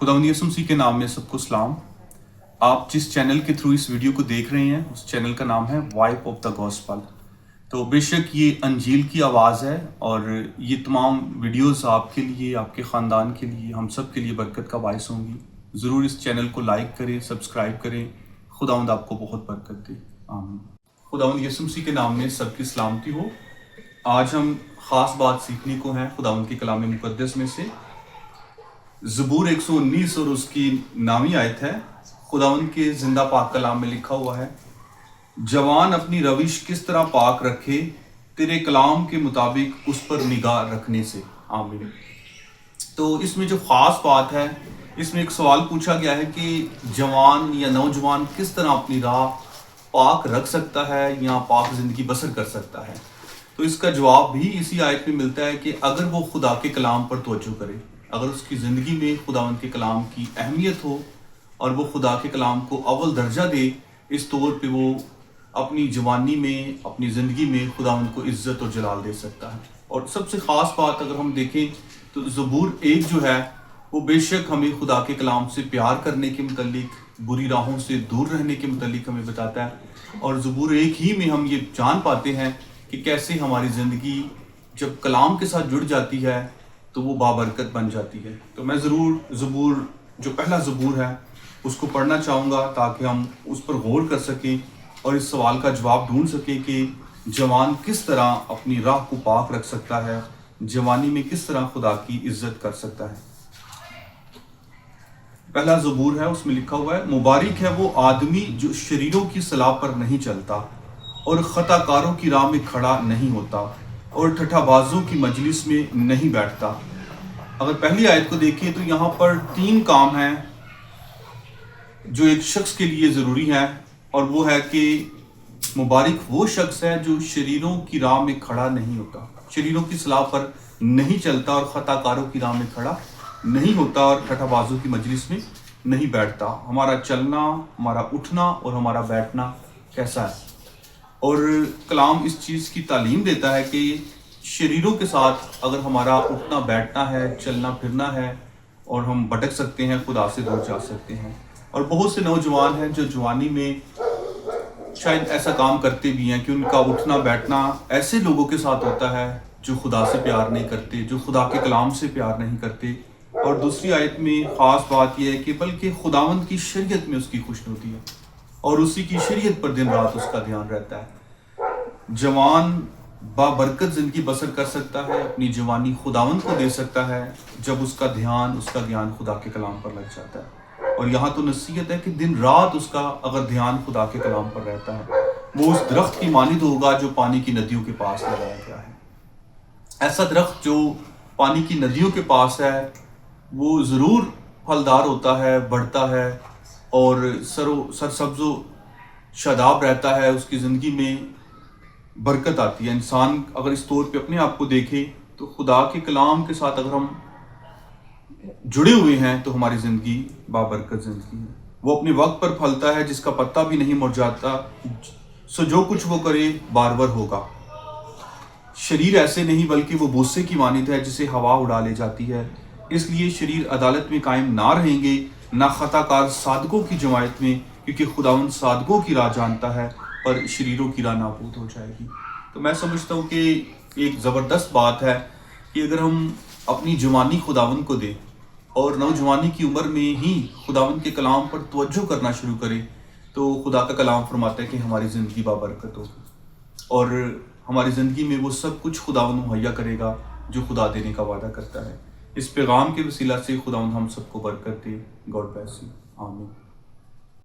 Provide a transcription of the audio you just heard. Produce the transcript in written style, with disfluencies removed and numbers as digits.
खुदावंद यीशु मसीह के नाम में सबको सलाम। आप जिस चैनल के थ्रू इस वीडियो को देख रहे हैं उस चैनल का नाम है वाइप ऑफ द गॉस्पल। तो बेशक ये अंजील की आवाज़ है और ये तमाम वीडियोस आपके लिए, आपके ख़ानदान के लिए, हम सब के लिए बरकत का बायस होंगी। ज़रूर इस चैनल को लाइक करें, सब्सक्राइब करें। खुदावंद आपको बहुत बरकत दे, आमीन। खुदावंद यीशु मसीह के नाम में सबकी सलामती हो। आज हम ख़ास बात सीखने को हैं खुदावंद के कलाम मुक़द्दस में से। ज़बूर 119 और उसकी नामी आयत है। खुदावंद के जिंदा पाक कलाम में लिखा हुआ है, जवान अपनी रविश किस तरह पाक रखे, तेरे कलाम के मुताबिक उस पर निगाह रखने से, आमीन। तो इसमें जो ख़ास बात है, इसमें एक सवाल पूछा गया है कि जवान या नौजवान किस तरह अपनी राह पाक रख सकता है या पाक ज़िंदगी बसर कर सकता है। तो इसका जवाब भी इसी आयत में मिलता है कि अगर वो खुदा के कलाम पर तवज्जो करे, अगर उसकी ज़िंदगी में खुदावंद के कलाम की अहमियत हो और वो खुदा के कलाम को अव्वल दर्जा दे, इस तौर पे वो अपनी जवानी में, अपनी ज़िंदगी में खुदावंद को इज़्ज़त और जलाल दे सकता है। और सबसे ख़ास बात अगर हम देखें तो ज़बूर 1 जो है वो बेशक हमें खुदा के कलाम से प्यार करने के मुतल्लिक, बुरी राहों से दूर रहने के मुतल्लिक हमें बताता है। और ज़बूर 1 ही में हम ये जान पाते हैं कि कैसे हमारी ज़िंदगी जब कलाम के साथ जुड़ जाती है तो वो बाबरकत बन जाती है। तो मैं ज़रूर ज़बूर जो पहला ज़बूर है उसको पढ़ना चाहूँगा ताकि हम उस पर गौर कर सकें और इस सवाल का जवाब ढूंढ सकें कि जवान किस तरह अपनी राह को पाक रख सकता है, जवानी में किस तरह खुदा की इज्जत कर सकता है। पहला ज़बूर है, उसमें लिखा हुआ है, मुबारक है वो आदमी जो शरीरों की सलाह पर नहीं चलता और ख़ताकारों की राह में खड़ा नहीं होता और ठठाबाजों की मजलिस में नहीं बैठता। अगर पहली आयत को देखें तो यहाँ पर 3 काम हैं जो एक शख्स के लिए ज़रूरी है, और वो है कि मुबारक वो शख्स है जो शरीरों की राह में खड़ा नहीं होता, शरीरों की सलाह पर नहीं चलता और ख़ताकारों की राह में खड़ा नहीं होता और ठठाबाजों की मजलिस में नहीं बैठता। हमारा चलना, हमारा उठना और हमारा बैठना कैसा है। और कलाम इस चीज़ की तालीम देता है कि शरीरों के साथ अगर हमारा उठना बैठना है, चलना फिरना है, और हम भटक सकते हैं, खुदा से दूर जा सकते हैं। और बहुत से नौजवान हैं जो जवानी में शायद ऐसा काम करते भी हैं कि उनका उठना बैठना ऐसे लोगों के साथ होता है जो खुदा से प्यार नहीं करते, जो खुदा के कलाम से प्यार नहीं करते। और दूसरी आयत में ख़ास बात यह है कि बल्कि खुदावंद की शरीयत में उसकी खुशनुदी है और उसी की शरीयत पर दिन रात उसका ध्यान रहता है। जवान बाबरकत ज़िंदगी बसर कर सकता है, अपनी जवानी खुदावंद को दे सकता है जब उसका ध्यान, उसका ज्ञान खुदा के कलाम पर लग जाता है। और यहाँ तो नसीहत है कि दिन रात उसका अगर ध्यान खुदा के कलाम पर रहता है, वो उस दरख्त की मानिंद होगा जो पानी की नदियों के पास लगाया गया है। ऐसा दरख्त जो पानी की नदियों के पास है वो ज़रूर फलदार होता है, बढ़ता है और सरसब्ज़ो शादाब रहता है, उसकी ज़िंदगी में बरकत आती है। इंसान अगर इस तौर पे अपने आप को देखे तो खुदा के कलाम के साथ अगर हम जुड़े हुए हैं तो हमारी ज़िंदगी बाबरकत ज़िंदगी है। वो अपने वक्त पर फलता है, जिसका पत्ता भी नहीं मुरझाता, सो जो कुछ वो करे बारबर होगा। शरीर ऐसे नहीं बल्कि वो भूसे की मानिंद है जिसे हवा उड़ा ले जाती है। इसलिए शरीर अदालत में कायम ना रहेंगे, ना ख़ताकार सादकों की जमायत में, क्योंकि खुदावंद सादकों की राह जानता है पर शरीरों की राह नाबूद हो जाएगी। तो मैं समझता हूँ कि एक ज़बरदस्त बात है कि अगर हम अपनी जवानी खुदावंद को दें और नौजवानी की उम्र में ही खुदावंद के कलाम पर तवज्जो करना शुरू करें, तो खुदा का कलाम फरमाता है कि हमारी ज़िंदगी बाबरकत होगी और हमारी ज़िंदगी में वो सब कुछ खुदावंद मुहैया करेगा जो खुदा देने का वादा करता है। इस पैगाम के वसीला से खुदावंद हम सबको बरकत दे। गॉड ब्लेस यू, आमीन।